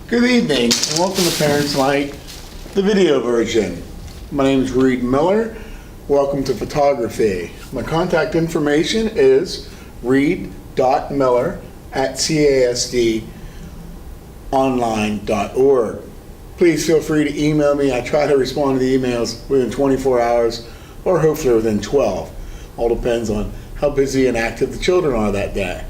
Good evening, and welcome to Parents Night, the video version. My name is Reed Miller. Welcome to photography. My contact information is reed.miller@casdonline.org. Please feel free to email me. I try to respond to the emails within 24 hours or hopefully within 12. All depends on how busy and active the children are that day.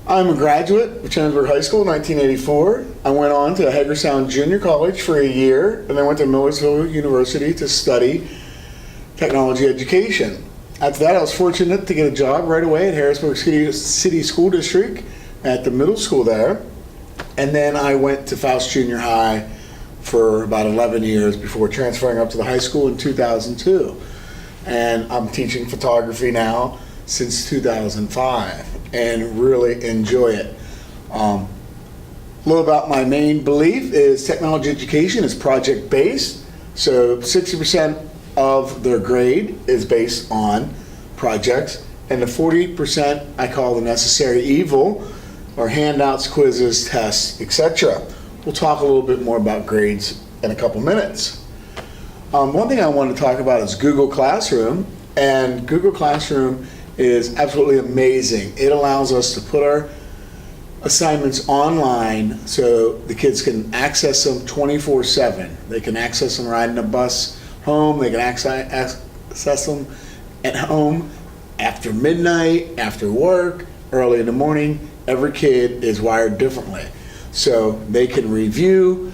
I'm a graduate of Chandler High School in 1984. I went on to Hagerstown Junior College for a year and then went to Millersville University to study technology education. After that, I was fortunate to get a job right away at Harrisburg City School District at the middle school there. And then I went to Faust Junior High for about 11 years before transferring up to the high school in 2002. And I'm teaching photography now since 2005 and really enjoy it. A little about my main belief is technology education is project-based. So 60% of their grade is based on projects, and the 40% I call the necessary evil, or handouts, quizzes, tests, etc. We'll talk a little bit more about grades in a couple minutes. One thing I want to talk about is Google Classroom, and Google Classroom is absolutely amazing. It allows us to put our assignments online so the kids can access them 24/7. They can access them riding a bus home, they can access them at home after midnight, after work, early in the morning. Every kid is wired differently. So they can review,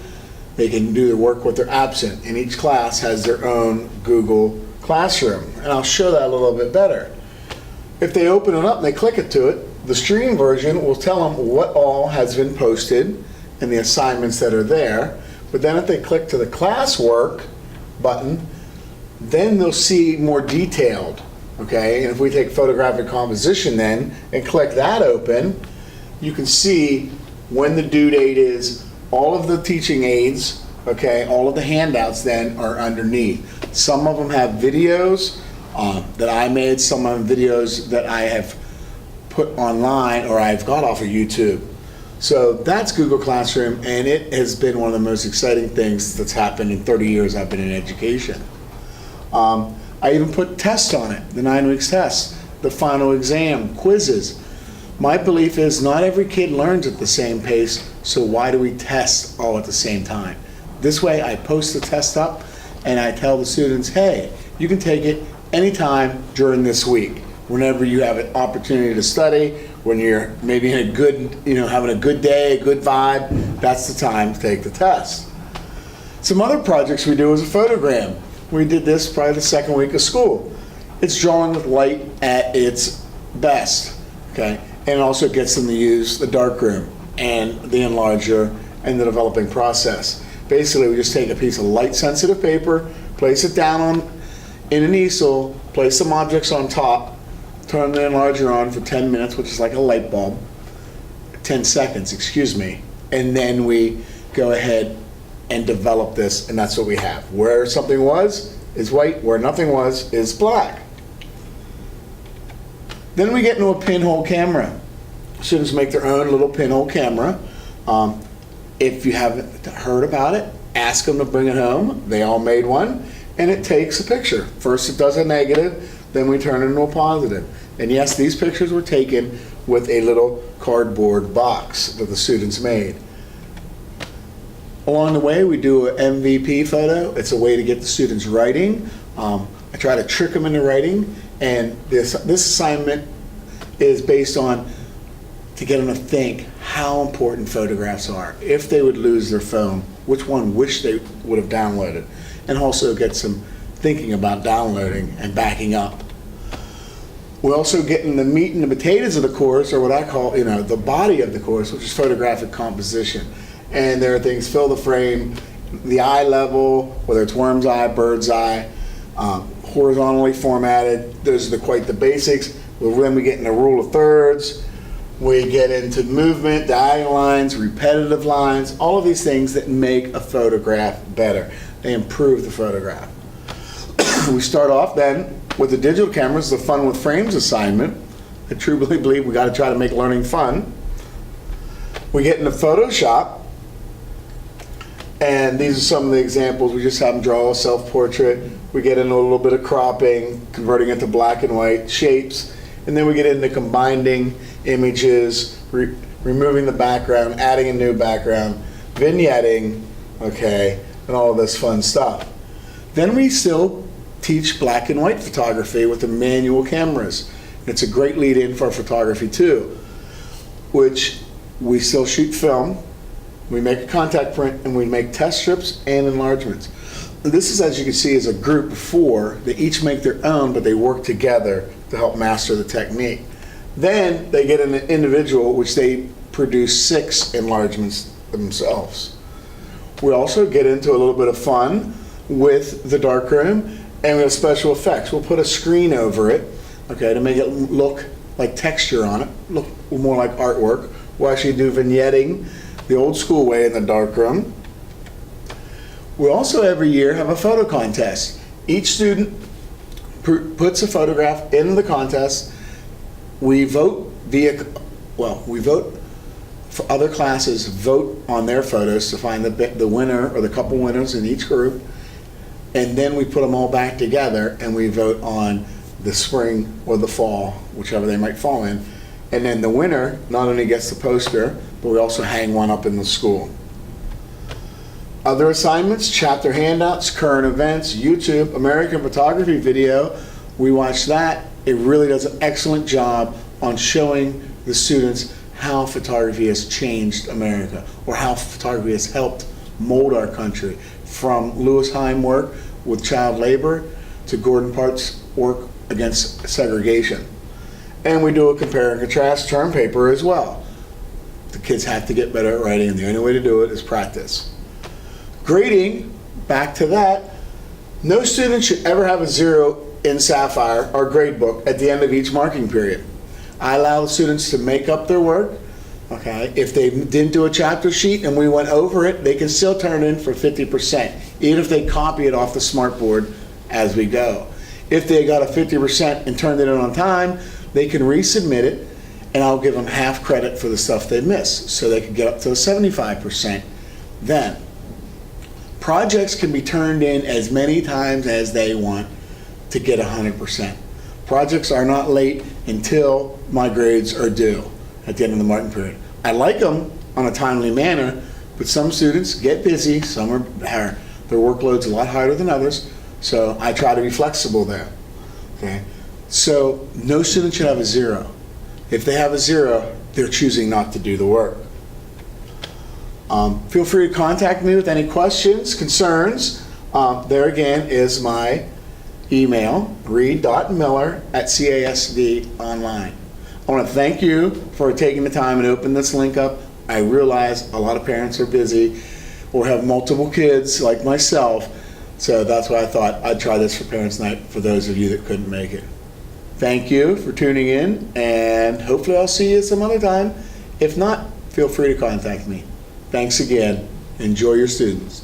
they can do their work when they're absent, and each class has their own Google Classroom. And I'll show that a little bit better. If they open it up and they click it to it, the stream version will tell them what all has been posted and the assignments that are there. But then if they click to the classwork button, then they'll see more detailed, okay? And if we take photographic composition then and click that open, you can see when the due date is, all of the teaching aids, okay, all of the handouts then are underneath. Some of them have videos that I made, some of them videos that I have put online or I've got off of YouTube. So that's Google Classroom, and it has been one of the most exciting things that's happened in 30 years I've been in education. I even put tests on it, the 9 weeks tests, the final exam, quizzes. My belief is not every kid learns at the same pace, so why do we test all at the same time? This way I post the test up and I tell the students, hey, you can take it anytime during this week. Whenever you have an opportunity to study, when you're maybe in a good, having a good day, a good vibe, that's the time to take the test. Some other projects we do is a photogram. We did this probably the second week of school. It's drawing with light at its best, okay? And it also gets them to use the darkroom and the enlarger and the developing process. Basically, we just take a piece of light-sensitive paper, place it down in an easel, place some objects on top, turn the enlarger on for 10 minutes, which is like a light bulb, 10 seconds, excuse me, and then we go ahead and develop this, and that's what we have. Where something was is white, where nothing was is black. Then we get into a pinhole camera. Students make their own little pinhole camera. If you haven't heard about it, ask them to bring it home. They all made one, and it takes a picture. First it does a negative, then we turn it into a positive. And yes, these pictures were taken with a little cardboard box that the students made. Along the way, we do an MVP photo. It's a way to get the students writing. I try to trick them into writing, and this assignment is based on to get them to think how important photographs are. If they would lose their phone, which one wish they would have downloaded, and also get some thinking about downloading and backing up. We also get in the meat and the potatoes of the course, or what I call, the body of the course, which is photographic composition. And there are things, fill the frame, the eye level, whether it's worm's eye, bird's eye, horizontally formatted. Those are quite the basics. Well, then we get into rule of thirds. We get into movement, diagonal lines, repetitive lines, all of these things that make a photograph better. They improve the photograph. We start off then with the digital cameras, the Fun with Frames assignment. I truly believe we got to try to make learning fun. We get into Photoshop, And these are some of the examples. We just have them draw a self-portrait. We get into a little bit of cropping, converting it to black and white shapes. And then we get into combining images, removing the background, adding a new background, vignetting, okay, and all of this fun stuff. Then we still teach black and white photography with the manual cameras. It's a great lead-in for photography too, which we still shoot film. We make a contact print and we make test strips and enlargements. This is, as you can see, is a group of 4. They each make their own, but they work together to help master the technique. Then they get an individual, which they produce 6 enlargements themselves. We also get into a little bit of fun with the darkroom, and we have special effects. We'll put a screen over it, okay, to make it look like texture on it, look more like artwork. We'll actually do vignetting the old school way in the darkroom. We also every year have a photo contest. Each student puts a photograph in the contest. We vote for other classes, vote on their photos to find the winner or the couple winners in each group. And then we put them all back together and we vote on the spring or the fall, whichever they might fall in. And then the winner not only gets the poster, but we also hang one up in the school. Other assignments, chapter handouts, current events, YouTube, American photography video. We watch that. It really does an excellent job on showing the students how photography has changed America, or how photography has helped mold our country, from Lewis Hine work with child labor to Gordon Parks' work against segregation. And we do a compare and contrast term paper as well. The kids have to get better at writing, and the only way to do it is practice. Grading, back to that, no student should ever have a 0 in Sapphire or grade book at the end of each marking period. I allow the students to make up their work. Okay, if they didn't do a chapter sheet and we went over it, they can still turn it in for 50%, even if they copy it off the smartboard as we go. If they got a 50% and turned it in on time, they can resubmit it, and I'll give them half credit for the stuff they missed, so they can get up to a 75% then. Projects can be turned in as many times as they want to get 100%. Projects are not late until my grades are due at the end of the marking period. I like them on a timely manner, but some students get busy, some are their workload's a lot harder than others, so I try to be flexible there. Okay? So no student should have a 0. If they have a 0, they're choosing not to do the work. Feel free to contact me with any questions, concerns. There again is my email, reed.miller@casdonline. I want to thank you for taking the time and opening this link up. I realize a lot of parents are busy or have multiple kids like myself, so that's why I thought I'd try this for Parents' Night for those of you that couldn't make it. Thank you for tuning in, and hopefully I'll see you some other time. If not, feel free to contact me. Thanks again. Enjoy your students.